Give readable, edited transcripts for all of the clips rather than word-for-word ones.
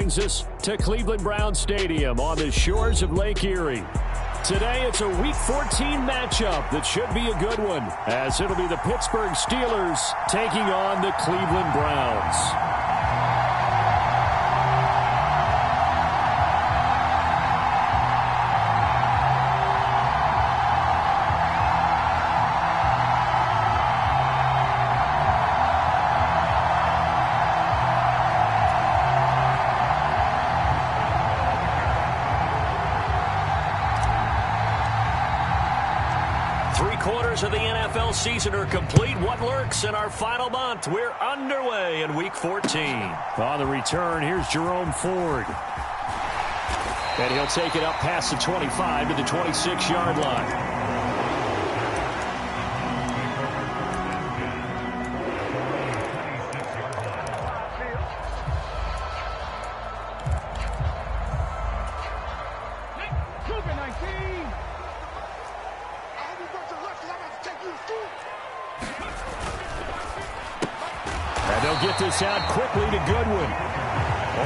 brings us to Cleveland Browns Stadium on the shores of Lake Erie. Today, it's a Week 14 matchup that should be a good one, as it'll be the Pittsburgh Steelers taking on the Cleveland Browns. Three-quarters of the NFL season are complete. What lurks in our final month? We're underway in Week 14. On the return, here's Jerome Ford. And he'll take it up past the 25 to the 26-yard line. Get this out quickly to Goodwin.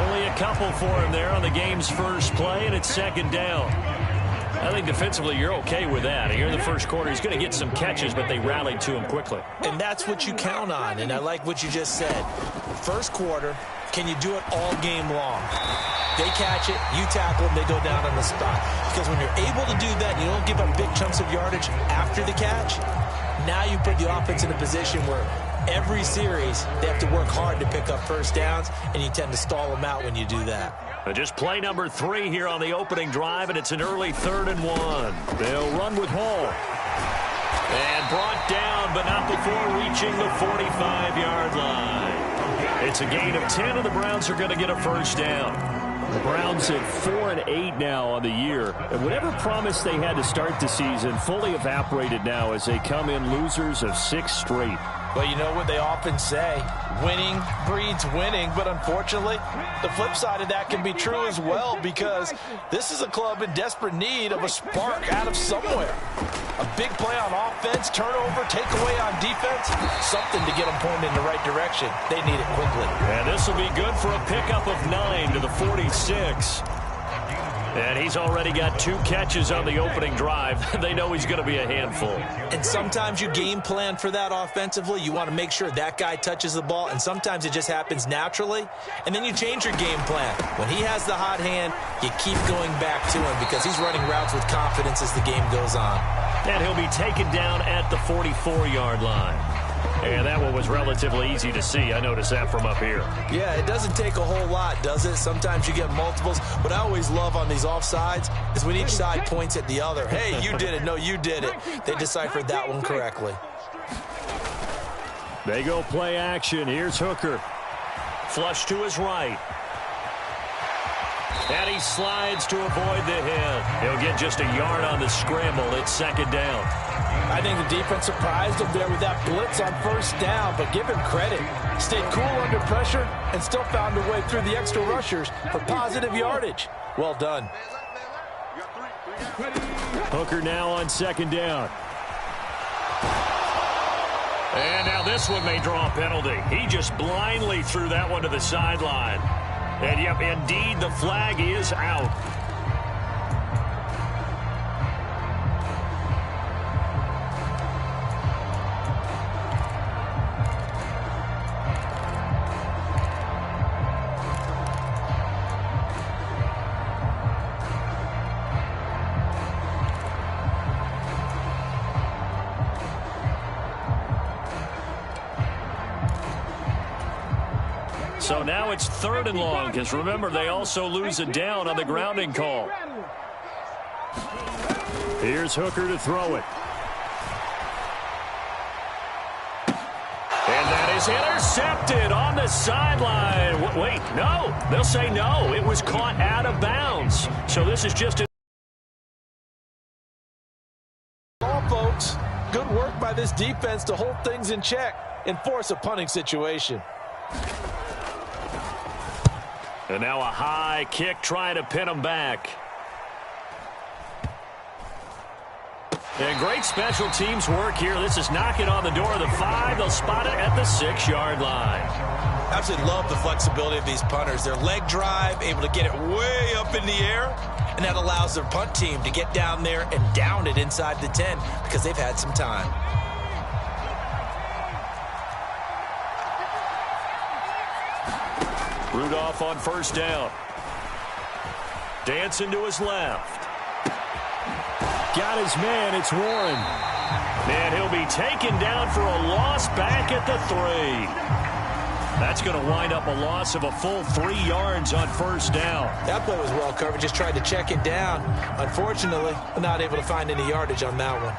Only a couple for him there on the game's first play, and it's second down. I think defensively you're okay with that. Here in the first quarter, he's going to get some catches, but they rallied to him quickly. And that's what you count on, and I like what you just said. First quarter, can you do it all game long? They catch it, you tackle them, they go down on the spot. Because when you're able to do that, you don't give up big chunks of yardage after the catch. Now you put the offense in a position where every series, they have to work hard to pick up first downs, and you tend to stall them out when you do that. Just play number 3 here on the opening drive, and it's an early 3rd and 1. They'll run with Hall. And brought down, but not before reaching the 45-yard line. It's a gain of 10, and the Browns are going to get a first down. The Browns at 4-8 now on the year. And whatever promise they had to start the season fully evaporated now as they come in losers of 6 straight. Well, you know what they often say, winning breeds winning, but unfortunately, the flip side of that can be true as well, because this is a club in desperate need of a spark out of somewhere. A big play on offense, turnover, takeaway on defense, something to get them pointed in the right direction. They need it quickly. And this will be good for a pickup of 9 to the 46. And he's already got 2 catches on the opening drive. They know he's going to be a handful. And sometimes you game plan for that offensively. You want to make sure that guy touches the ball, and sometimes it just happens naturally. And then you change your game plan. When he has the hot hand, you keep going back to him because he's running routes with confidence as the game goes on. And he'll be taken down at the 44-yard line. And that one was relatively easy to see. I noticed that from up here. Yeah, it doesn't take a whole lot, does it? Sometimes you get multiples. What I always love on these offsides is when each side points at the other. Hey, you did it. No, you did it. They deciphered that one correctly. They go play action. Here's Hooker. Flush to his right. And he slides to avoid the hit. He'll get just a yard on the scramble. It's second down. I think the defense surprised him there with that blitz on first down, but give him credit. Stayed cool under pressure and still found a way through the extra rushers for positive yardage. Well done. Hooker now on second down. And now this one may draw a penalty. He just blindly threw that one to the sideline. And, yep, indeed, the flag is out. So now it's 3rd and long, because remember, they also lose a down on the grounding call. Here's Hooker to throw it. And that is intercepted on the sideline. Wait, no. They'll say no. It was caught out of bounds. So this is just a... Folks, good work by this defense to hold things in check and force a punting situation. And now a high kick trying to pin him back. And great special teams work here. This is knocking on the door of the 5. They'll spot it at the 6-yard line. Absolutely love the flexibility of these punters. Their leg drive, able to get it way up in the air, and that allows their punt team to get down there and down it inside the 10 because they've had some time. Rudolph on first down. Dancing to his left. Got his man. It's Warren. And he'll be taken down for a loss back at the 3. That's going to wind up a loss of a full 3 yards on first down. That play was well covered. Just tried to check it down. Unfortunately, not able to find any yardage on that one.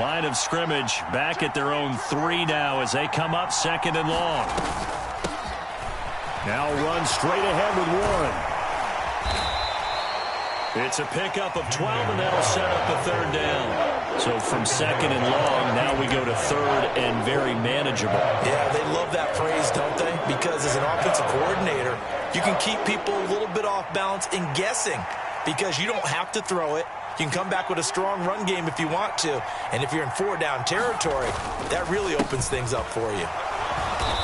Line of scrimmage back at their own 3 now as they come up 2nd and long. Now run straight ahead with Warren. It's a pickup of 12, and that'll set up a 3rd down. So from 2nd and long, now we go to 3rd and very manageable. Yeah, they love that phrase, don't they? Because as an offensive coordinator, you can keep people a little bit off balance in guessing because you don't have to throw it. You can come back with a strong run game if you want to. And if you're in 4-down territory, that really opens things up for you.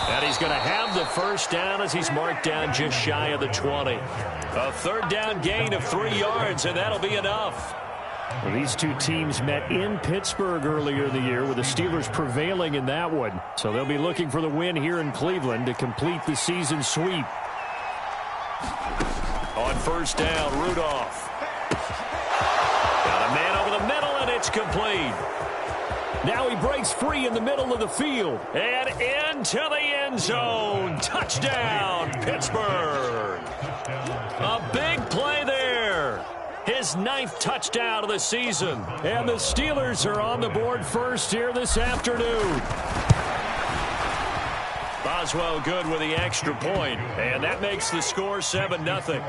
And he's going to have the first down as he's marked down just shy of the 20. A 3rd down gain of 3 yards, and that'll be enough. Well, these two teams met in Pittsburgh earlier in the year with the Steelers prevailing in that one. So they'll be looking for the win here in Cleveland to complete the season sweep. On first down, Rudolph. Got a man over the middle, and it's complete. Now he breaks free in the middle of the field. And into the end zone. Touchdown, Pittsburgh. A big play there. His 9th touchdown of the season. And the Steelers are on the board first here this afternoon. Boswell good with the extra point. And that makes the score 7-0.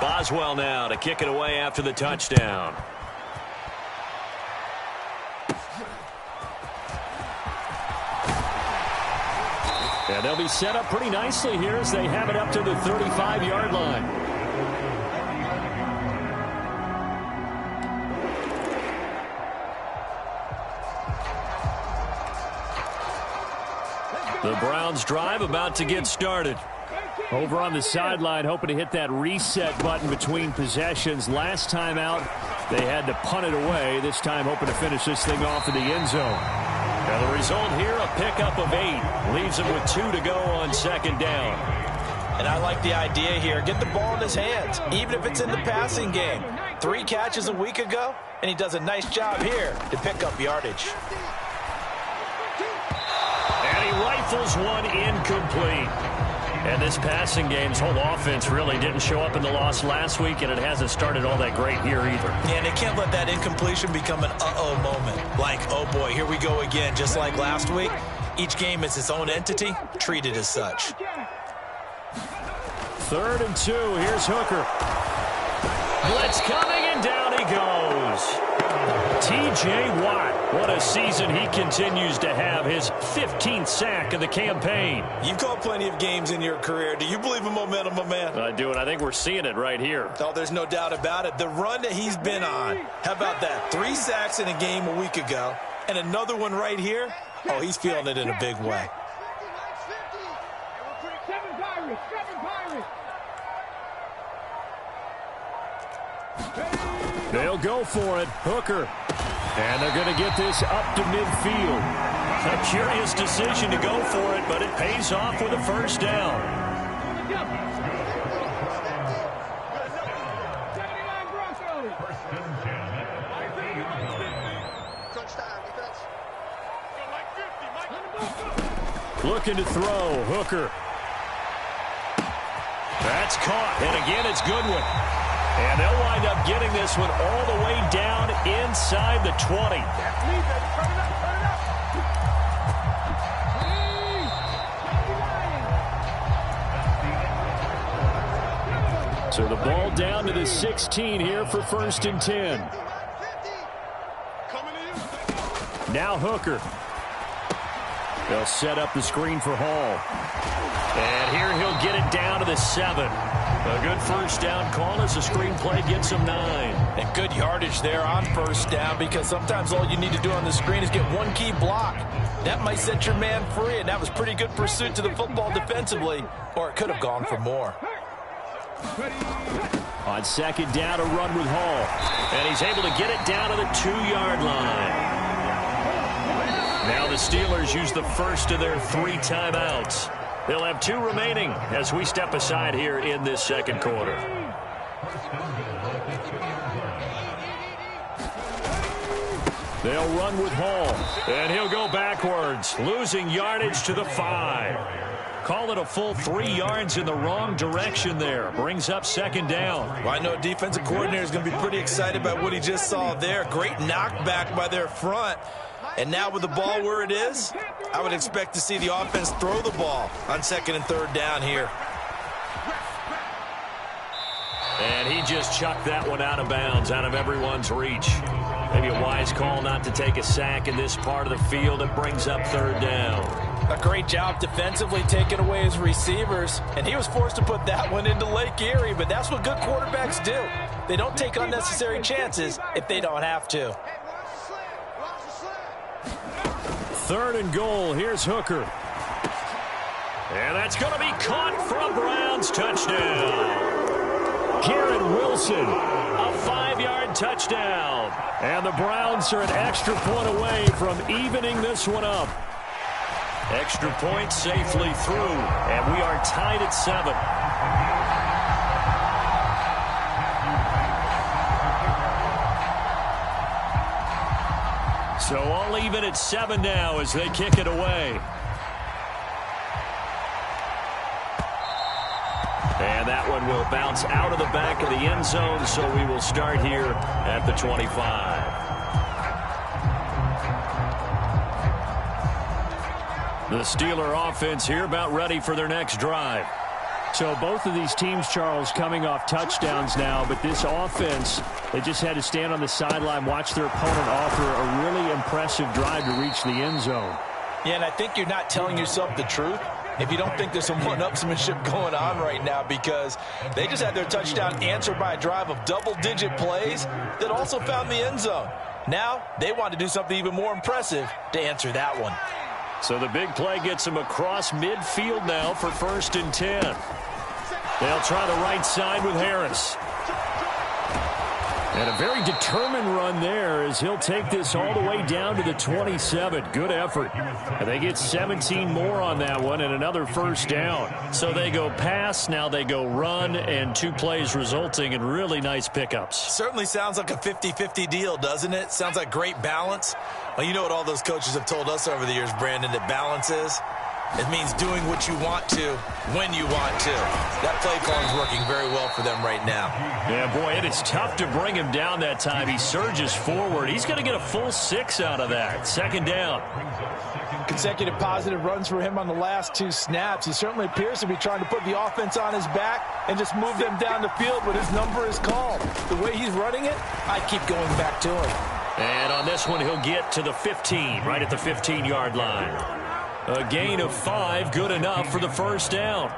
Boswell now to kick it away after the touchdown. And they'll be set up pretty nicely here as they have it up to the 35-yard line. The Browns drive about to get started. Over on the sideline, hoping to hit that reset button between possessions. Last time out, they had to punt it away. This time, hoping to finish this thing off in the end zone. Now the result here, a pickup of 8. Leaves him with 2 to go on 2nd down. And I like the idea here. Get the ball in his hands, even if it's in the passing game. 3 catches a week ago, and he does a nice job here to pick up yardage. And he rifles one incomplete. And this passing game's whole offense really didn't show up in the loss last week, and it hasn't started all that great here either. Yeah, and they can't let that incompletion become an uh-oh moment. Like, oh boy, here we go again, just like last week. Each game is its own entity, treated as such. 3rd and 2, here's Hooker. Blitz coming, and down he goes. T.J. Watt, what a season he continues to have, his 15th sack of the campaign. You've called plenty of games in your career. Do you believe in momentum, my man? I do, and I think we're seeing it right here. Oh, there's no doubt about it. The run that he's been on, how about that? 3 sacks in a game a week ago, and another one right here. Oh, he's feeling it in a big way. They'll go for it. Hooker. And they're going to get this up to midfield. A curious decision to go for it, but it pays off with a first down. Looking to throw. Hooker. That's caught. And again, it's Goodwin. And they'll wind up getting this one all the way down inside the 20. So the ball down to the 16 here for 1st and 10. Now Hooker. They'll set up the screen for Hall. And here he'll get it down to the 7. A good first down call as the screenplay gets him 9. And good yardage there on first down, because sometimes all you need to do on the screen is get one key block. That might set your man free, and that was pretty good pursuit to the football defensively, or it could have gone for more. On second down, a run with Hall. And he's able to get it down to the 2-yard line. Now the Steelers use the first of their 3 timeouts. They'll have 2 remaining as we step aside here in this second quarter. They'll run with Hall. And he'll go backwards, losing yardage to the 5. Call it a full 3 yards in the wrong direction there. Brings up second down. Well, I know a defensive coordinator is going to be pretty excited about what he just saw there. Great knockback by their front. And now with the ball where it is, I would expect to see the offense throw the ball on second and third down here. And he just chucked that one out of bounds, out of everyone's reach. Maybe a wise call not to take a sack in this part of the field. It brings up third down. A great job defensively taking away his receivers, and he was forced to put that one into Lake Erie, but that's what good quarterbacks do. They don't take unnecessary chances if they don't have to. Third and goal. Here's Hooker. And that's going to be caught for a Browns touchdown. Garrett Wilson, a 5-yard touchdown. And the Browns are an extra point away from evening this one up. Extra point safely through, and we are tied at 7. So all even at 7 now as they kick it away. And that one will bounce out of the back of the end zone, so we will start here at the 25. The Steeler offense here about ready for their next drive. So both of these teams, Charles, coming off touchdowns now, but this offense, they just had to stand on the sideline, watch their opponent offer a really impressive drive to reach the end zone. Yeah, and I think you're not telling yourself the truth if you don't think there's some one-upsmanship going on right now, because they just had their touchdown answered by a drive of double-digit plays that also found the end zone. Now they want to do something even more impressive to answer that one. So the big play gets them across midfield now for 1st and 10. They'll try the right side with Harris. And a very determined run there as he'll take this all the way down to the 27. Good effort. And they get 17 more on that one and another first down. So they go pass, now they go run, and 2 plays resulting in really nice pickups. Certainly sounds like a 50-50 deal, doesn't it? Sounds like great balance. Well, you know what all those coaches have told us over the years, Brandon, that balance is? It means doing what you want to, when you want to. That play call is working very well for them right now. Yeah, boy, it is tough to bring him down that time. He surges forward. He's going to get a full 6 out of that. Second down. Consecutive positive runs for him on the last 2 snaps. He certainly appears to be trying to put the offense on his back and just move them down the field when his number is called. The way he's running it, I keep going back to him. And on this one, he'll get to the 15, right at the 15-yard line. A gain of 5, good enough for the first down.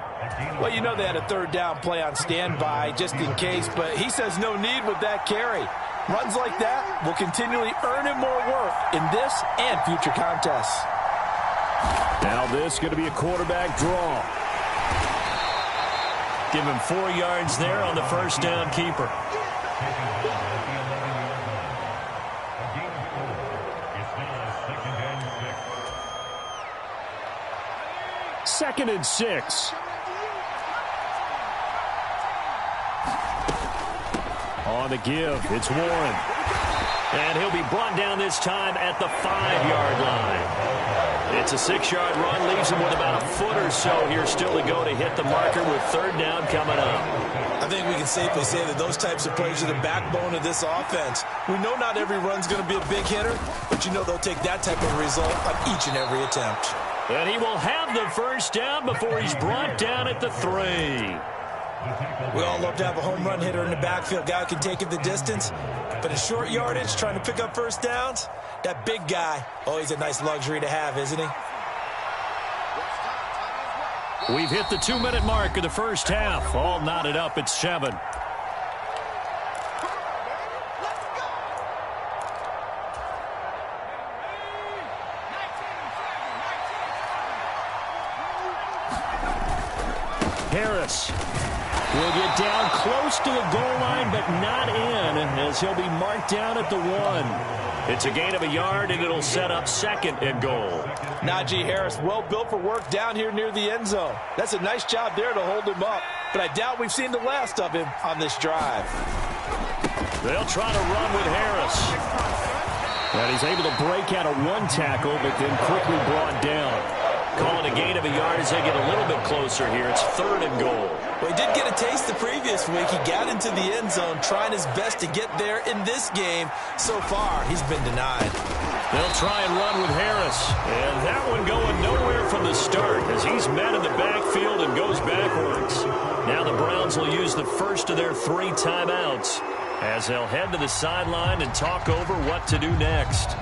Well, you know they had a third down play on standby just in case, but he says no need with that carry. Runs like that will continually earn him more work in this and future contests. Now this going to be a quarterback draw. Give him 4 yards there on the first down keeper. Second and 6. On the give, it's Warren. And he'll be brought down this time at the 5-yard line. It's a 6-yard run, leaves him with about a foot or so here still to go to hit the marker with third down coming up. I think we can safely say that those types of plays are the backbone of this offense. We know not every run's going to be a big hitter, but you know they'll take that type of result on each and every attempt. And he will have the first down before he's brought down at the 3. We all love to have a home run hitter in the backfield. Guy who can take it the distance. But in short yardage, trying to pick up first downs, that big guy, always a nice luxury to have, isn't he? We've hit the 2-minute mark of the first half. All knotted up at 7. Harris will get down close to the goal line, but not in, as he'll be marked down at the 1. It's a gain of a yard, and it'll set up 2nd and goal. Najee Harris, well built for work down here near the end zone. That's a nice job there to hold him up, but I doubt we've seen the last of him on this drive. They'll try to run with Harris. And he's able to break out of 1 tackle, but then quickly brought down. Calling a gain of a yard as they get a little bit closer here. It's 3rd and goal. Well, he did get a taste the previous week. He got into the end zone, trying his best to get there in this game. So far, he's been denied. They'll try and run with Harris. And that one going nowhere from the start as he's met in the backfield and goes backwards. Now the Browns will use the first of their 3 timeouts as they'll head to the sideline and talk over what to do next.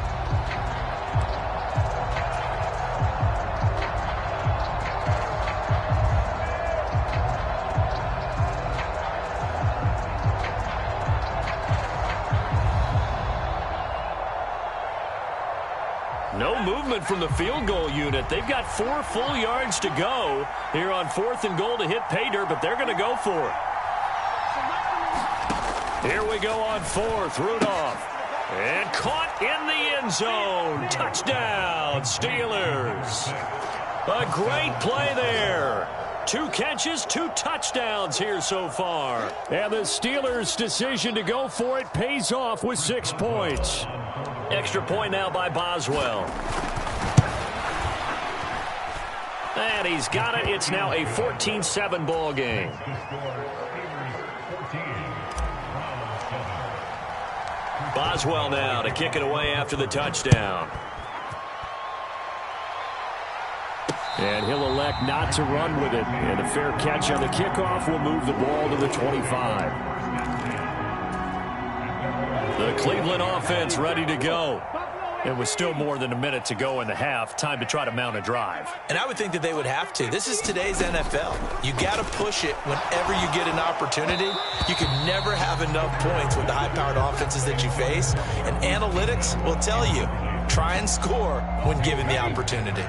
No movement from the field goal unit. They've got 4 full yards to go here on 4th and goal to hit pay dirt, but they're going to go for it. Here we go on 4th. Rudolph. And caught in the end zone. Touchdown, Steelers. A great play there. 2 catches, 2 touchdowns here so far. And the Steelers' decision to go for it pays off with 6 points. Extra point now by Boswell. And he's got it. It's now a 14-7 ball game. Boswell now to kick it away after the touchdown. And he'll elect not to run with it. And a fair catch on the kickoff will move the ball to the 25. The Cleveland offense ready to go. It was still more than a minute to go in the half. Time to try to mount a drive. And I would think that they would have to. This is today's NFL. You got to push it whenever you get an opportunity. You can never have enough points with the high-powered offenses that you face. And analytics will tell you, try and score when given the opportunity.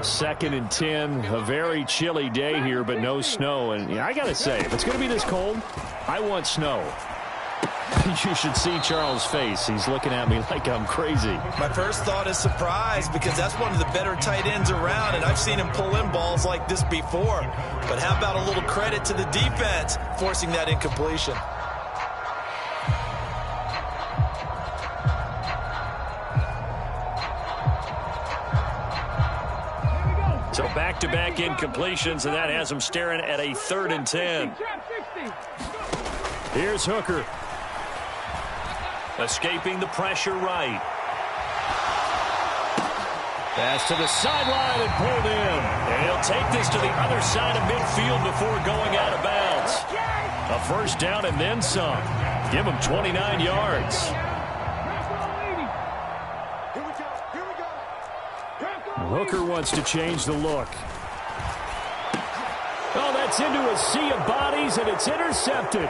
2nd and 10, a very chilly day here, but no snow. And I got to say, if it's going to be this cold, I want snow. You should see Charles' face. He's looking at me like I'm crazy. My first thought is surprise because that's one of the better tight ends around, and I've seen him pull in balls like this before. But how about a little credit to the defense forcing that incompletion? So back-to-back incompletions, and that has him staring at a 3rd and 10. Here's Hooker. Escaping the pressure right. Pass to the sideline and pulled in. And he'll take this to the other side of midfield before going out of bounds. A first down and then some. Give him 29 yards. Hooker wants to change the look. Oh, that's into a sea of bodies, and it's intercepted.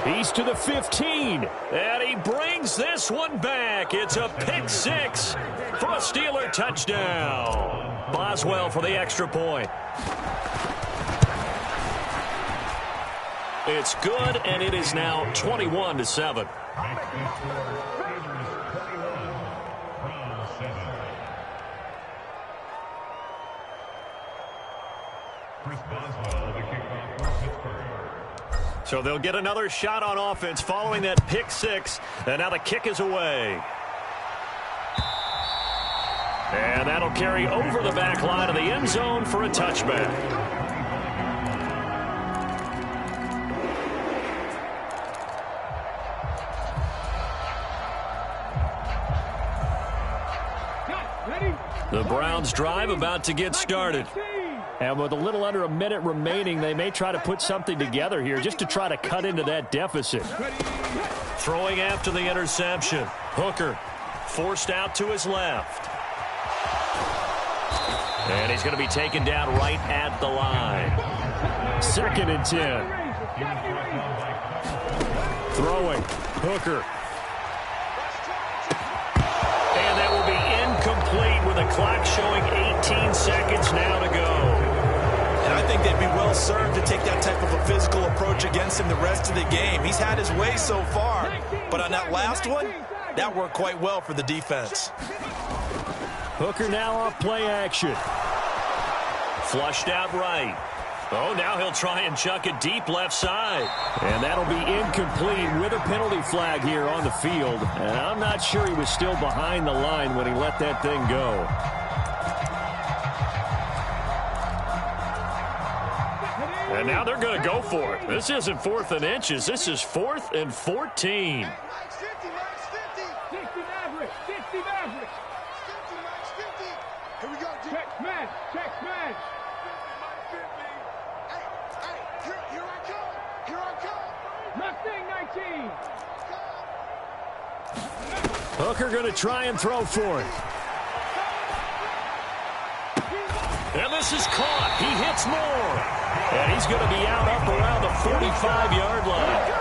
He's to the 15. And he brings this one back. It's a pick 6 for a Steeler touchdown. Boswell for the extra point. It's good, and it is now 21-7. So they'll get another shot on offense following that pick 6. And now the kick is away. And that'll carry over the back line of the end zone for a touchback. The Browns drive about to get started. And with a little under a minute remaining, they may try to put something together here just to try to cut into that deficit. Throwing after the interception. Hooker forced out to his left. And he's going to be taken down right at the line. 2nd and 10. Throwing. Hooker. And that will be incomplete with a clock showing 18 seconds now to go. And I think they'd be well served to take that type of a physical approach against him the rest of the game. He's had his way so far, but on that last one, that worked quite well for the defense. Hooker now off play action. Flushed out right. Oh, now he'll try and chuck it deep left side. And that'll be incomplete with a penalty flag here on the field. And I'm not sure he was still behind the line when he let that thing go. And now they're going to go for it. This isn't 4th and inches. This is 4th and 14. Hooker going to try and throw for it. And this is caught. He hits more. And he's going to be out up around the 45-yard line.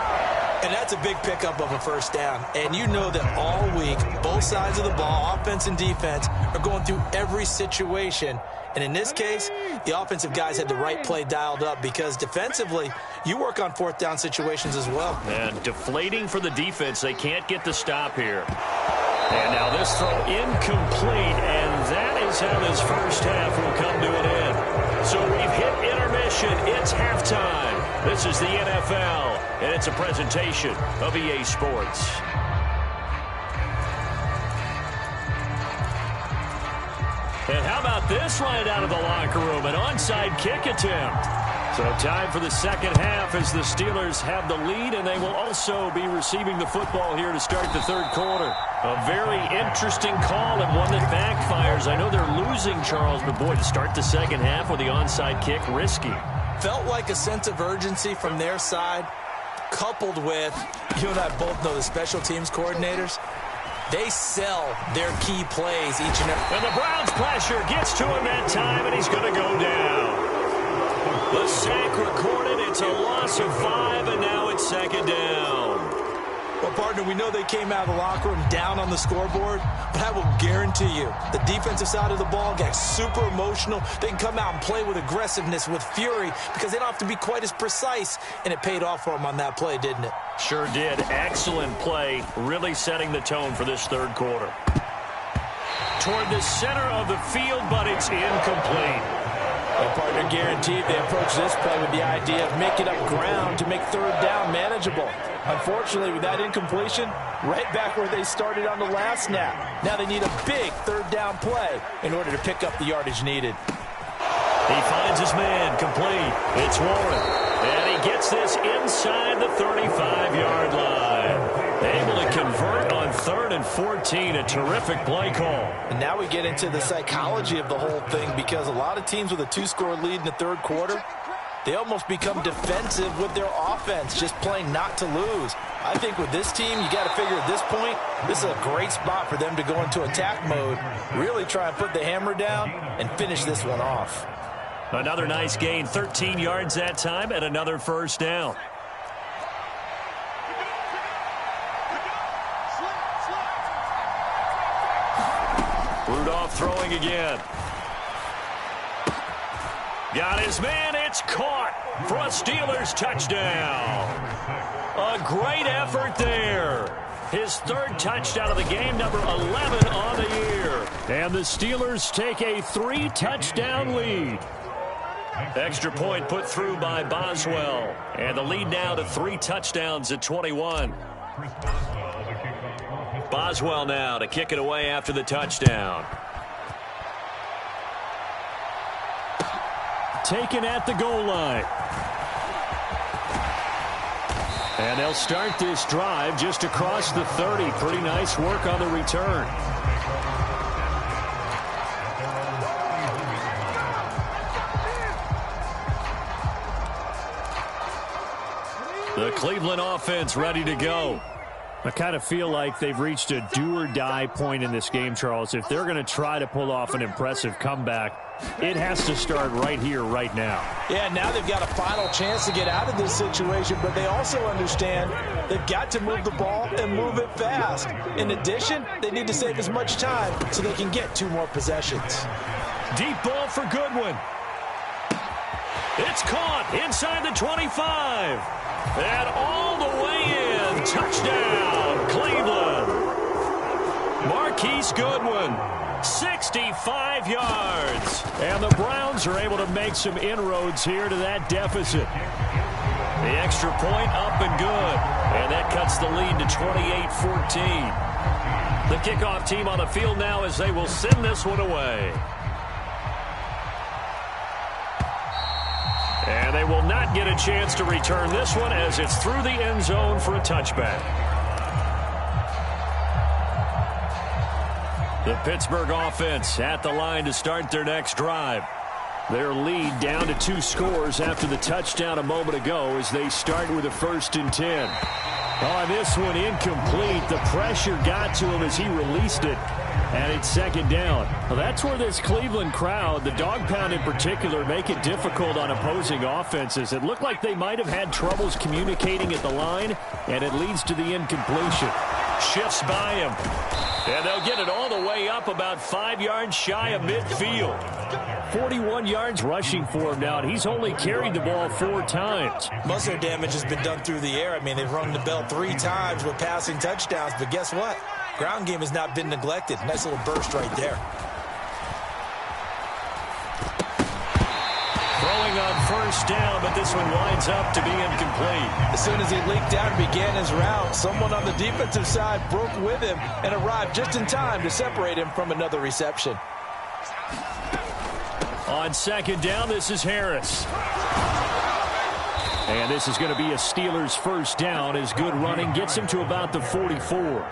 And that's a big pickup of a first down. And you know that all week, both sides of the ball, offense and defense, are going through every situation. And in this case, the offensive guys had the right play dialed up because defensively, you work on 4th down situations as well. And deflating for the defense. They can't get the stop here. And now this throw incomplete, and that is how this first half will come to an end. So we've hit intermission. It's halftime. This is the NFL, and it's a presentation of EA Sports. And how about this right out of the locker room? An onside kick attempt. So time for the second half as the Steelers have the lead, and they will also be receiving the football here to start the third quarter. A very interesting call and one that backfires. I know they're losing, Charles, but boy, to start the second half with the onside kick, risky. Felt like a sense of urgency from their side, coupled with, you and I both know the special teams coordinators, they sell their key plays each and every. And the Browns pressure gets to him that time, and he's going to go down. The sack recorded. It's a loss of 5, and now it's 2nd down. Well, partner, we know they came out of the locker room down on the scoreboard, but I will guarantee you the defensive side of the ball got super emotional. They can come out and play with aggressiveness, with fury, because they don't have to be quite as precise, and it paid off for them on that play, didn't it? Sure did. Excellent play, really setting the tone for this third quarter. Toward the center of the field, but it's incomplete. Well, partner, guaranteed they approach this play with the idea of making up ground to make 3rd down manageable. Unfortunately, with that incompletion, right back where they started on the last snap. Now they need a big 3rd down play in order to pick up the yardage needed. He finds his man, complete. It's Warren. And he gets this inside the 35-yard line. Able to convert on 3rd and 14. A terrific play call. And now we get into the psychology of the whole thing, because a lot of teams with a 2-score lead in the third quarter, they almost become defensive with their offense, just playing not to lose. I think with this team, you got to figure at this point, this is a great spot for them to go into attack mode, really try and put the hammer down and finish this one off. Another nice gain, 13 yards that time, and another first down. Rudolph throwing again. Got his man. It's caught for a Steelers touchdown. A great effort there. His 3rd touchdown of the game, number 11 on the year. And the Steelers take a 3-touchdown lead. Extra point put through by Boswell. And the lead now to 3 touchdowns at 21. Boswell now to kick it away after the touchdown. Taken at the goal line. And they'll start this drive just across the 30. Pretty nice work on the return. The Cleveland offense ready to go. I kind of feel like they've reached a do-or-die point in this game, Charles. If they're going to try to pull off an impressive comeback, it has to start right here, right now. Yeah, now they've got a final chance to get out of this situation, but they also understand they've got to move the ball and move it fast. In addition, they need to save as much time so they can get 2 more possessions. Deep ball for Goodwin. It's caught inside the 25. And all the way in. Touchdown, Cleveland. Marquise Goodwin, 65 yards. And the Browns are able to make some inroads here to that deficit. The extra point up and good. And that cuts the lead to 28-14. The kickoff team on the field now as they will send this one away. And they will not get a chance to return this one as it's through the end zone for a touchback. The Pittsburgh offense at the line to start their next drive. Their lead down to 2 scores after the touchdown a moment ago as they start with a 1st and 10. Oh, this one incomplete. The pressure got to him as he released it. And it's 2nd down. Well, that's where this Cleveland crowd, the dog pound in particular, make it difficult on opposing offenses. It looked like they might have had troubles communicating at the line, and it leads to the incompletion. Shifts by him. And they'll get it all the way up about 5 yards shy of midfield. 41 yards rushing for him now, and he's only carried the ball 4 times. Most of their damage has been done through the air. I mean, they've rung the bell 3 times with passing touchdowns, but guess what? Ground game has not been neglected. Nice little burst right there. Throwing on 1st down, but this one winds up to be incomplete. As soon as he leaked out and began his route, someone on the defensive side broke with him and arrived just in time to separate him from another reception. On 2nd down, this is Harris. And this is going to be a Steelers 1st down as good running gets him to about the 44.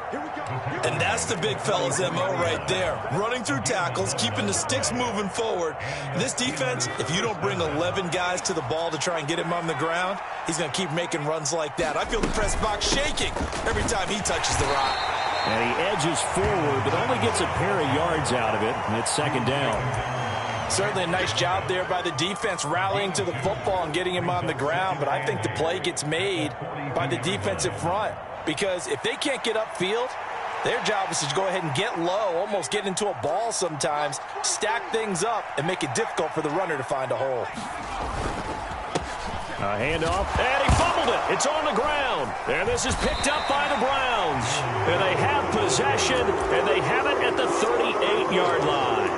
And that's the big fella's MO right there. Running through tackles, keeping the sticks moving forward. This defense, if you don't bring 11 guys to the ball to try and get him on the ground, he's going to keep making runs like that. I feel the press box shaking every time he touches the rock. And he edges forward, but only gets a pair of yards out of it, and it's 2nd down. Certainly a nice job there by the defense rallying to the football and getting him on the ground, but I think the play gets made by the defensive front because if they can't get upfield, their job is to go ahead and get low, almost get into a ball sometimes, stack things up, and make it difficult for the runner to find a hole. A handoff, and he fumbled it. It's on the ground. And this is picked up by the Browns. And they have possession, and they have it at the 38-yard line.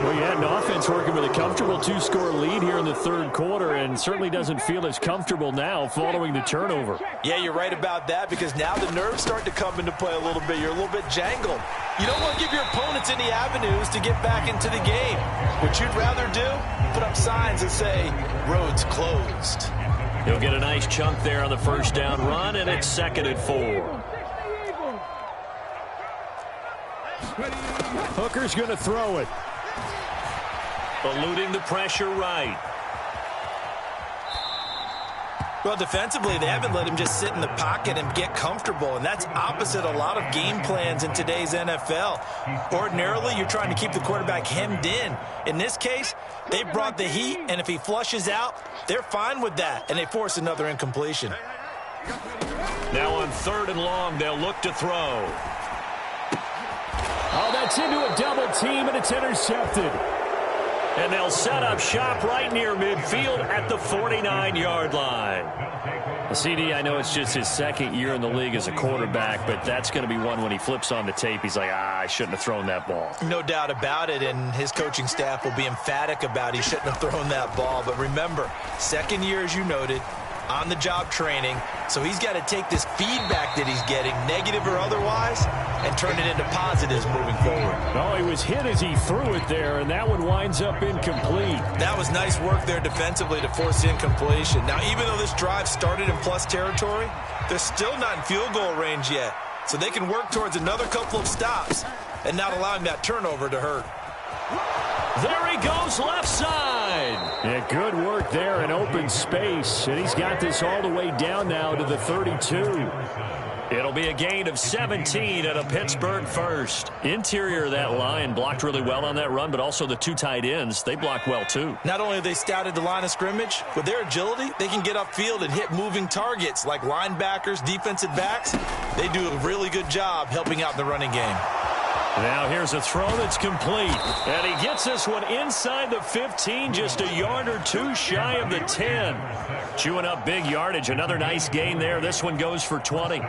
Well, you had an offense working with a comfortable 2-score lead here in the 3rd quarter and certainly doesn't feel as comfortable now following the turnover. Yeah, you're right about that because now the nerves start to come into play a little bit. You're a little bit jangled. You don't want to give your opponents any avenues to get back into the game. What you'd rather do, put up signs that say, roads closed. He'll get a nice chunk there on the 1st down run, and it's 2nd and 4. Hooker's going to throw it. Eluding the pressure right. Well, defensively, they haven't let him just sit in the pocket and get comfortable, and that's opposite a lot of game plans in today's NFL. Ordinarily, you're trying to keep the quarterback hemmed in. In this case, they brought the heat, and if he flushes out, they're fine with that, and they force another incompletion. Now on 3rd and long, they'll look to throw. Oh, that's into a double team, and it's intercepted. And they'll set up shop right near midfield at the 49-yard line. CD, I know it's just his 2nd year in the league as a quarterback, but that's going to be one when he flips on the tape, he's like, I shouldn't have thrown that ball. No doubt about it, and his coaching staff will be emphatic about he shouldn't have thrown that ball. But remember, 2nd year, as you noted, on-the-job training, so he's got to take this feedback that he's getting, negative or otherwise, and turn it into positives moving forward. Oh, he was hit as he threw it there, and that one winds up incomplete. That was nice work there defensively to force incompletion. Now, even though this drive started in plus territory, they're still not in field goal range yet, so they can work towards another couple of stops and not allowing that turnover to hurt. There he goes left side. Yeah, good work there in open space, and he's got this all the way down now to the 32. It'll be a gain of 17 and a Pittsburgh first. Interior of that line blocked really well on that run, but also the two tight ends, they blocked well too. Not only have they scouted the line of scrimmage, with their agility, they can get upfield and hit moving targets like linebackers, defensive backs. They do a really good job helping out the running game. Now here's a throw that's complete. And he gets this one inside the 15, just a yard or two shy of the 10. Chewing up big yardage. Another nice gain there. This one goes for 20.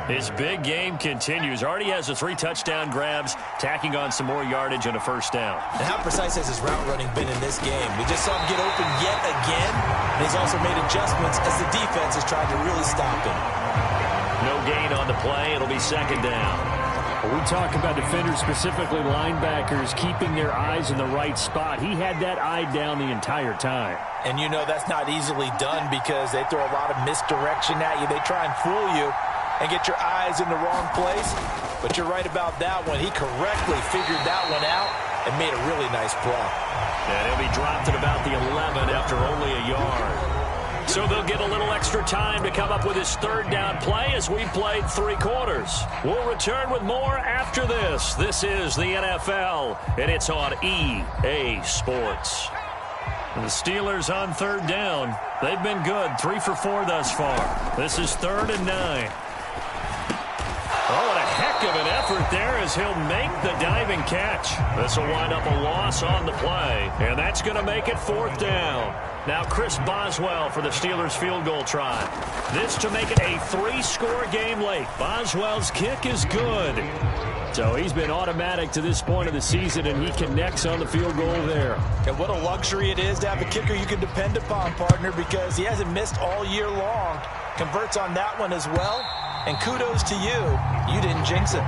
His big game continues. Already has the 3 touchdown grabs, tacking on some more yardage and a first down. And how precise has his route running been in this game? We just saw him get open yet again, and he's also made adjustments as the defense has tried to really stop him. No gain on the play. It'll be second down. When we talk about defenders, specifically linebackers, keeping their eyes in the right spot. He had that eye down the entire time. And you know that's not easily done because they throw a lot of misdirection at you. They try and fool you and get your eyes in the wrong place. But you're right about that one. He correctly figured that one out and made a really nice play. And he'll be dropped at about the 11 after only a yard. So they'll get a little extra time to come up with his third down play as we played 3 quarters. We'll return with more after this. This is the NFL, and it's on EA Sports. And the Steelers on third down. They've been good, 3 for 4 thus far. This is 3rd and 9. Oh, and a heck of an effort there as he'll make the diving catch. This will wind up a loss on the play, and that's going to make it 4th down. Now Chris Boswell for the Steelers field goal try. This to make it a 3-score game late. Boswell's kick is good. So he's been automatic to this point of the season, and he connects on the field goal there. And what a luxury it is to have a kicker you can depend upon, partner, because he hasn't missed all year long. Converts on that one as well. And kudos to you. You didn't jinx it.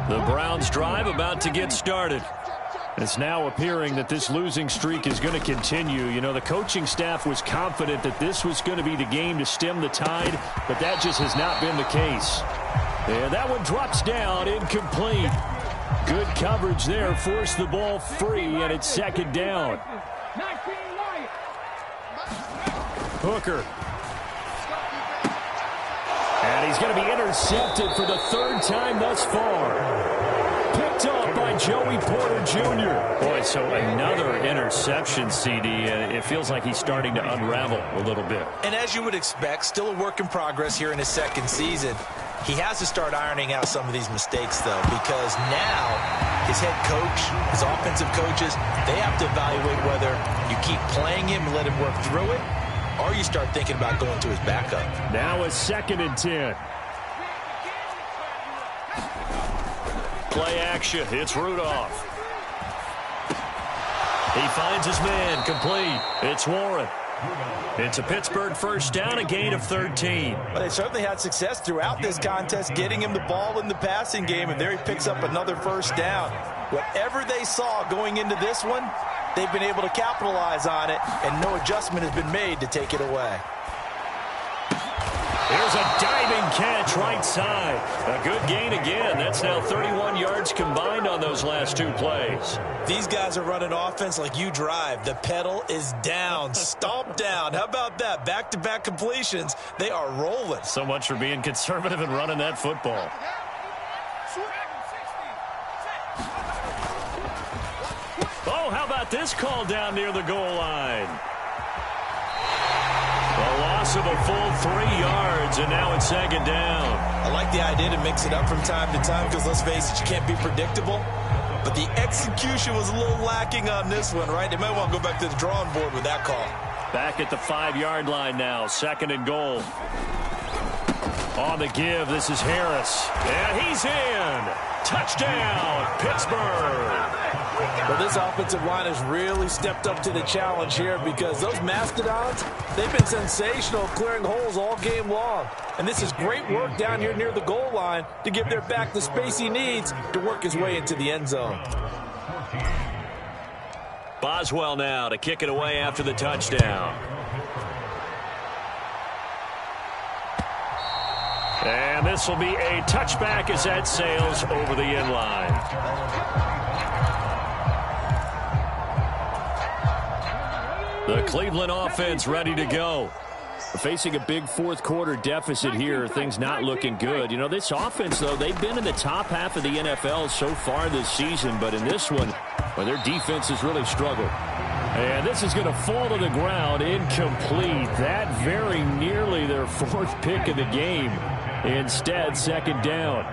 The Browns drive about to get started. It's now appearing that this losing streak is going to continue. You know, the coaching staff was confident that this was going to be the game to stem the tide, but that just has not been the case. And that one drops down, incomplete. Good coverage there, forced the ball free, and it's 2nd down. Hooker. And he's going to be intercepted for the 3rd time thus far. Picked off by Joey Porter Jr. Boy, so another interception, CD. It feels like he's starting to unravel a little bit. And as you would expect, still a work in progress here in his 2nd season. He has to start ironing out some of these mistakes, though, because now his head coach, his offensive coaches, they have to evaluate whether you keep playing him and let him work through it, or you start thinking about going to his backup. Now it's 2nd and 10. Play action. It's Rudolph. He finds his man. Complete. It's Warren. It's a Pittsburgh first down, a gain of 13. Well, they certainly had success throughout this contest getting him the ball in the passing game, and there he picks up another first down. Whatever they saw going into this one, they've been able to capitalize on it, and no adjustment has been made to take it away. Here's a diving catch right side. A good gain again. That's now 31 yards combined on those last 2 plays. These guys are running offense like you drive. The pedal is down, stomp down. How about that? Back-to-back completions. They are rolling. So much for being conservative and running that football. Oh, how about this call down near the goal line? A loss of a full 3 yards, and now it's 2nd down. I like the idea to mix it up from time to time because, let's face it, you can't be predictable. But the execution was a little lacking on this one, right? They might want to go back to the drawing board with that call. Back at the 5-yard line now, 2nd and goal. On the give, this is Harris. And he's in. Touchdown, Pittsburgh. Well, this offensive line has really stepped up to the challenge here because those Mastodons, they've been sensational clearing holes all game long. And this is great work down here near the goal line to give their back the space he needs to work his way into the end zone. Boswell now to kick it away after the touchdown. And this will be a touchback as that sails over the end line. The Cleveland offense ready to go. Facing a big fourth quarter deficit here, things not looking good. You know, this offense, though, they've been in the top half of the NFL so far this season, but in this one, well, their defense has really struggled. And this is going to fall to the ground, incomplete. That very nearly their fourth pick of the game. Instead, second down.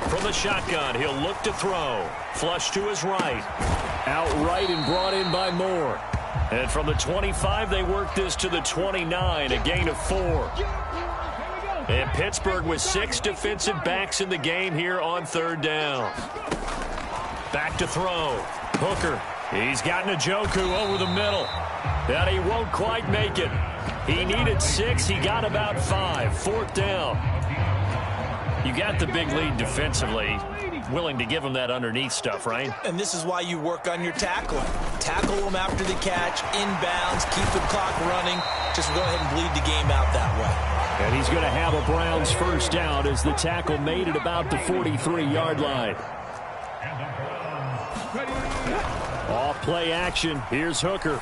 From the shotgun, he'll look to throw. Flush to his right. Outright and brought in by Moore. And from the 25, they work this to the 29, a gain of 4. And Pittsburgh with 6 defensive backs in the game here on third down. Back to throw. Hooker. He's got Njoku over the middle. And he won't quite make it. He needed 6. He got about 5. Fourth down. You got the big lead defensively. Willing to give him that underneath stuff, right? And this is why you work on your tackling. Tackle them after the catch, inbounds, keep the clock running. Just go ahead and bleed the game out that way. And he's going to have a Browns first down as the tackle made at about the 43-yard line. Off play action. Here's Hooker.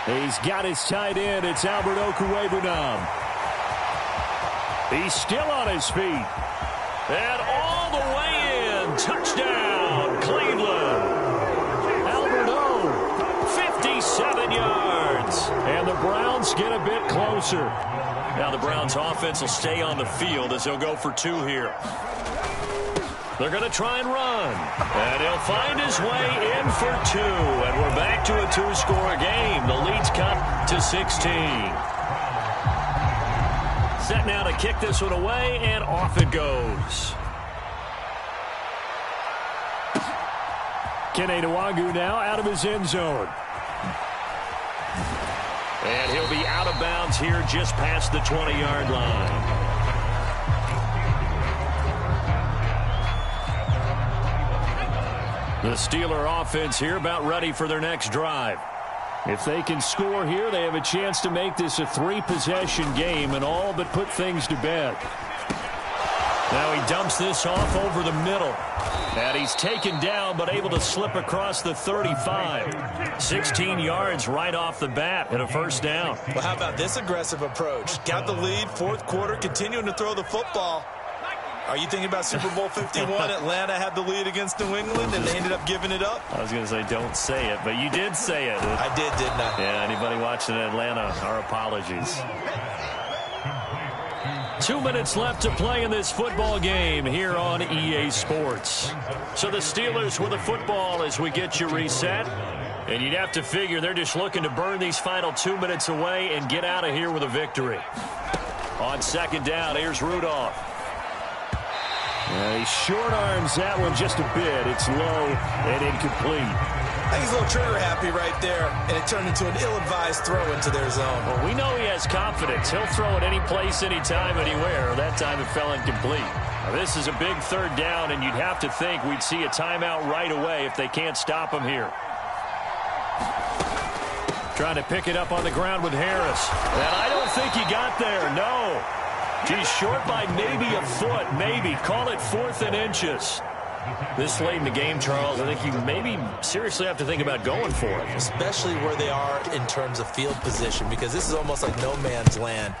He's got his tight end. It's Albert Okwuegbunam. He's still on his feet. And all the way in. Touchdown, Cleveland. Albert O, 57 yards. And the Browns get a bit closer. Now the Browns offense will stay on the field as they'll go for 2 here. They're going to try and run. And he'll find his way in for 2. And we're back to a 2-score game. The lead's cut to 16. Set now to kick this one away, and off it goes. Kene Nwangwu now out of his end zone. And he'll be out of bounds here just past the 20-yard line. The Steeler offense here about ready for their next drive. If they can score here, they have a chance to make this a 3-possession game and all but put things to bed. Now he dumps this off over the middle. And he's taken down but able to slip across the 35. 16 yards right off the bat and a first down. Well, how about this aggressive approach? Got the lead, fourth quarter, continuing to throw the football. Are you thinking about Super Bowl 51? Atlanta had the lead against New England, and they ended up giving it up? I was going to say don't say it, but you did say it. I did, didn't I? Yeah, anybody watching Atlanta, our apologies. 2 minutes left to play in this football game here on EA Sports. So the Steelers with the football as we get you reset. And you'd have to figure they're just looking to burn these final 2 minutes away and get out of here with a victory. On second down, here's Rudolph. He short arms that one just a bit. It's low and incomplete. I think he's a little trigger happy right there, and it turned into an ill-advised throw into their zone. Well, we know he has confidence. He'll throw it any place, anytime, anywhere. That time it fell incomplete. Now, this is a big third down, and you'd have to think we'd see a timeout right away if they can't stop him here. Trying to pick it up on the ground with Harris. And I don't think he got there, no. He's short by maybe a foot, maybe. Call it 4th and inches. This late in the game, Charles, I think you maybe seriously have to think about going for it. Especially where they are in terms of field position, because this is almost like no man's land.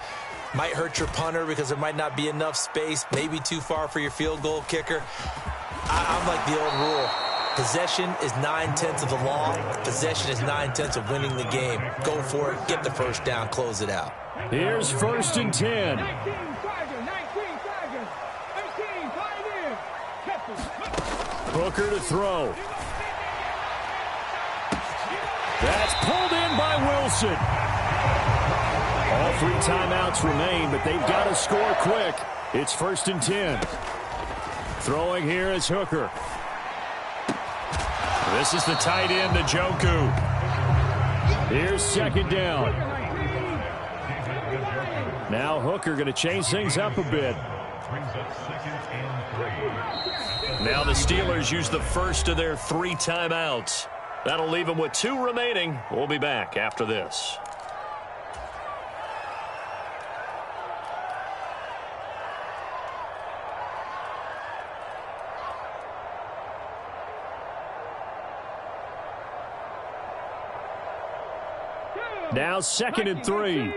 Might hurt your punter because there might not be enough space, maybe too far for your field goal kicker. I'm like the old rule. Possession is 9/10 of the law. Possession is 9/10 of winning the game. Go for it, get the first down, close it out. Here's 1st and 10. Hooker to throw. That's pulled in by Wilson. All 3 timeouts remain, but they've got to score quick. It's 1st and 10. Throwing here is Hooker. This is the tight end, Njoku. Here's second down. Now Hooker going to change things up a bit. Now the Steelers use the first of their 3 timeouts. That'll leave them with 2 remaining. We'll be back after this. Now 2nd and 3.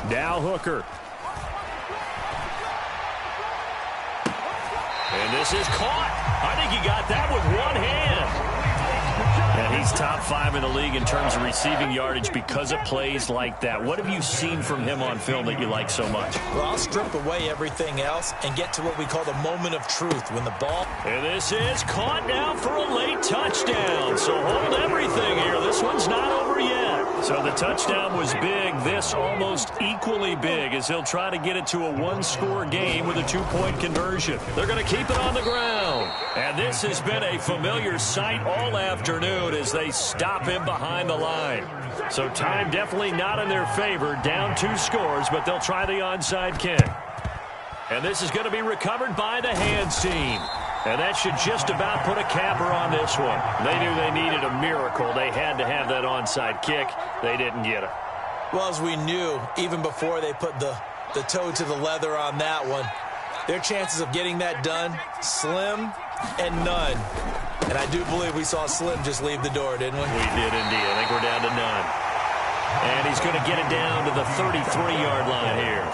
Now Hooker. And this is caught. I think he got that with one hand. And he's top 5 in the league in terms of receiving yardage because of plays like that. What have you seen from him on film that you like so much? Well, I'll strip away everything else and get to what we call the moment of truth when the ball. And this is caught now for a late touchdown. So hold everything here. This one's not over yet. So the touchdown was big. This almost equally big as he'll try to get it to a one-score game with a 2-point conversion. They're going to keep it on the ground. And this has been a familiar sight all afternoon as they stop him behind the line. So time definitely not in their favor. Down 2 scores, but they'll try the onside kick. And this is going to be recovered by the hands team. And that should just about put a capper on this one. They knew they needed a miracle. They had to have that onside kick. They didn't get it. Well, as we knew, even before they put the toe to the leather on that one, their chances of getting that done, slim and none. And I do believe we saw Slim just leave the door, didn't we? We did indeed. I think we're down to none. And he's going to get it down to the 33-yard line here.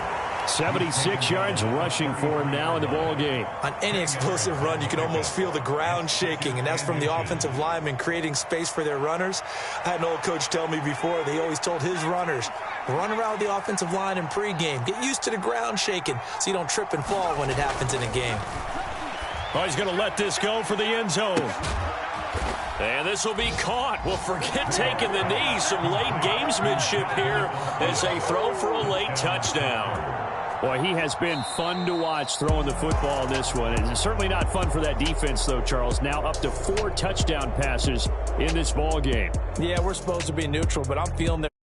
76 yards rushing for him now in the ball game. On any explosive run, you can almost feel the ground shaking, and that's from the offensive linemen creating space for their runners. I had an old coach tell me before, they always told his runners, run around the offensive line in pregame. Get used to the ground shaking so you don't trip and fall when it happens in a game. Oh, he's going to let this go for the end zone. And this will be caught. Well, forget taking the knee. Some late gamesmanship here as they throw for a late touchdown. Boy, he has been fun to watch throwing the football in this one. It's certainly not fun for that defense, though, Charles. Now up to 4 touchdown passes in this ball game. Yeah, we're supposed to be neutral, but I'm feeling that.